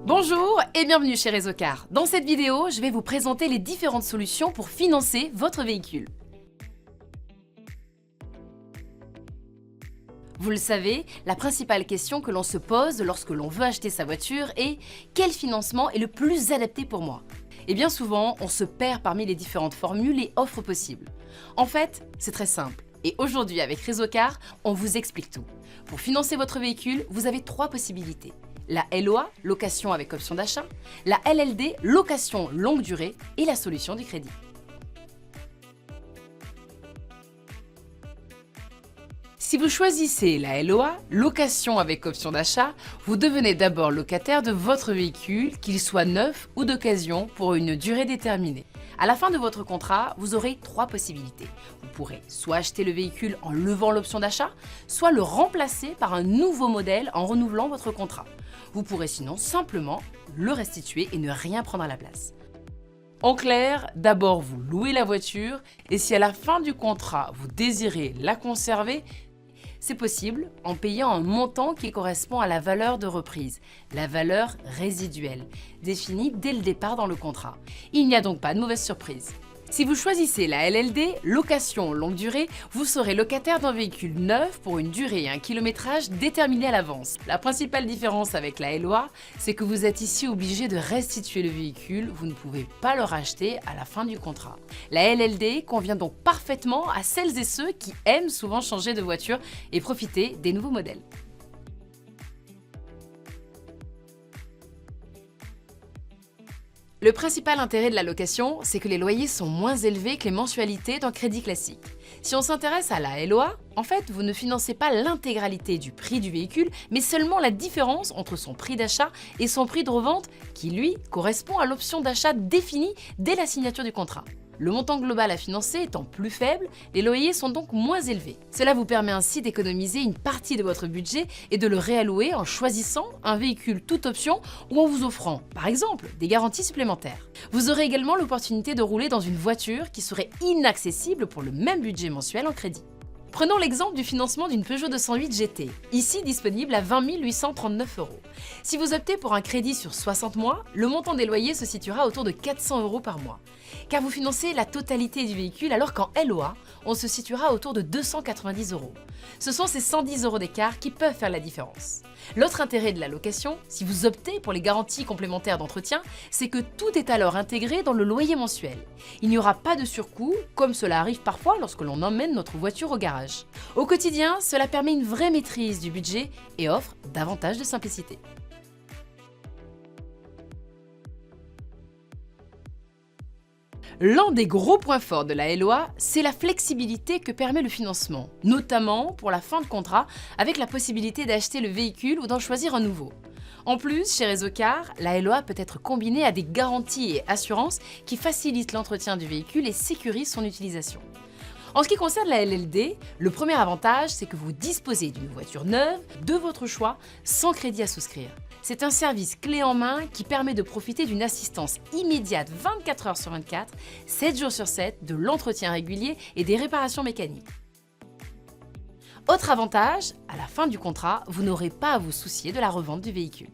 Bonjour et bienvenue chez Réseaucar. Dans cette vidéo, je vais vous présenter les différentes solutions pour financer votre véhicule. Vous le savez, la principale question que l'on se pose lorsque l'on veut acheter sa voiture est « Quel financement est le plus adapté pour moi ?» Et bien souvent, on se perd parmi les différentes formules et offres possibles. En fait, c'est très simple. Et aujourd'hui, avec Réseaucar, on vous explique tout. Pour financer votre véhicule, vous avez 3 possibilités. La LOA, location avec option d'achat, la LLD, location longue durée et la solution du crédit. Si vous choisissez la LOA, location avec option d'achat, vous devenez d'abord locataire de votre véhicule, qu'il soit neuf ou d'occasion, pour une durée déterminée. À la fin de votre contrat, vous aurez 3 possibilités. Vous pourrez soit acheter le véhicule en levant l'option d'achat, soit le remplacer par un nouveau modèle en renouvelant votre contrat. Vous pourrez sinon simplement le restituer et ne rien prendre à la place. En clair, d'abord vous louez la voiture et si à la fin du contrat vous désirez la conserver, c'est possible en payant un montant qui correspond à la valeur de reprise, la valeur résiduelle, définie dès le départ dans le contrat. Il n'y a donc pas de mauvaise surprise. Si vous choisissez la LLD, location longue durée, vous serez locataire d'un véhicule neuf pour une durée et un kilométrage déterminés à l'avance. La principale différence avec la LOA, c'est que vous êtes ici obligé de restituer le véhicule, vous ne pouvez pas le racheter à la fin du contrat. La LLD convient donc parfaitement à celles et ceux qui aiment souvent changer de voiture et profiter des nouveaux modèles. Le principal intérêt de la location, c'est que les loyers sont moins élevés que les mensualités d'un crédit classique. Si on s'intéresse à la LOA, en fait, vous ne financez pas l'intégralité du prix du véhicule, mais seulement la différence entre son prix d'achat et son prix de revente, qui lui correspond à l'option d'achat définie dès la signature du contrat. Le montant global à financer étant plus faible, les loyers sont donc moins élevés. Cela vous permet ainsi d'économiser une partie de votre budget et de le réallouer en choisissant un véhicule toute option ou en vous offrant, par exemple, des garanties supplémentaires. Vous aurez également l'opportunité de rouler dans une voiture qui serait inaccessible pour le même budget mensuel en crédit. Prenons l'exemple du financement d'une Peugeot 208 GT, ici disponible à 20 839 €. Si vous optez pour un crédit sur 60 mois, le montant des loyers se situera autour de 400 € par mois, car vous financez la totalité du véhicule alors qu'en LOA, on se situera autour de 290 €. Ce sont ces 110 € d'écart qui peuvent faire la différence. L'autre intérêt de la location, si vous optez pour les garanties complémentaires d'entretien, c'est que tout est alors intégré dans le loyer mensuel. Il n'y aura pas de surcoût, comme cela arrive parfois lorsque l'on emmène notre voiture au garage. Au quotidien, cela permet une vraie maîtrise du budget et offre davantage de simplicité. L'un des gros points forts de la LOA, c'est la flexibilité que permet le financement, notamment pour la fin de contrat avec la possibilité d'acheter le véhicule ou d'en choisir un nouveau. En plus, chez Réseaucar, la LOA peut être combinée à des garanties et assurances qui facilitent l'entretien du véhicule et sécurisent son utilisation. En ce qui concerne la LLD, le premier avantage, c'est que vous disposez d'une voiture neuve, de votre choix, sans crédit à souscrire. C'est un service clé en main qui permet de profiter d'une assistance immédiate 24 heures sur 24, 7 jours sur 7, de l'entretien régulier et des réparations mécaniques. Autre avantage, à la fin du contrat, vous n'aurez pas à vous soucier de la revente du véhicule.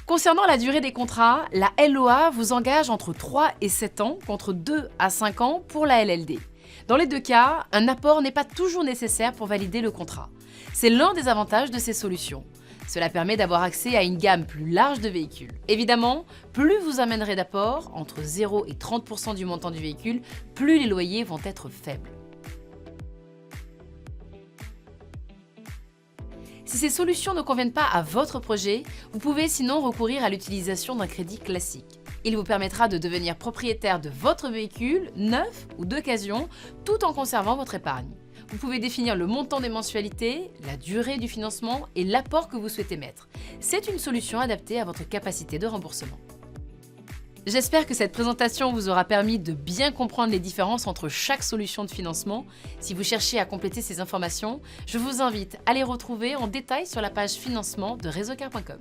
Concernant la durée des contrats, la LOA vous engage entre 3 et 7 ans contre 2 à 5 ans pour la LLD. Dans les deux cas, un apport n'est pas toujours nécessaire pour valider le contrat. C'est l'un des avantages de ces solutions. Cela permet d'avoir accès à une gamme plus large de véhicules. Évidemment, plus vous amènerez d'apports, entre 0 et 30% du montant du véhicule, plus les loyers vont être faibles. Si ces solutions ne conviennent pas à votre projet, vous pouvez sinon recourir à l'utilisation d'un crédit classique. Il vous permettra de devenir propriétaire de votre véhicule, neuf ou d'occasion, tout en conservant votre épargne. Vous pouvez définir le montant des mensualités, la durée du financement et l'apport que vous souhaitez mettre. C'est une solution adaptée à votre capacité de remboursement. J'espère que cette présentation vous aura permis de bien comprendre les différences entre chaque solution de financement. Si vous cherchez à compléter ces informations, je vous invite à les retrouver en détail sur la page financement de Réseaucar.com.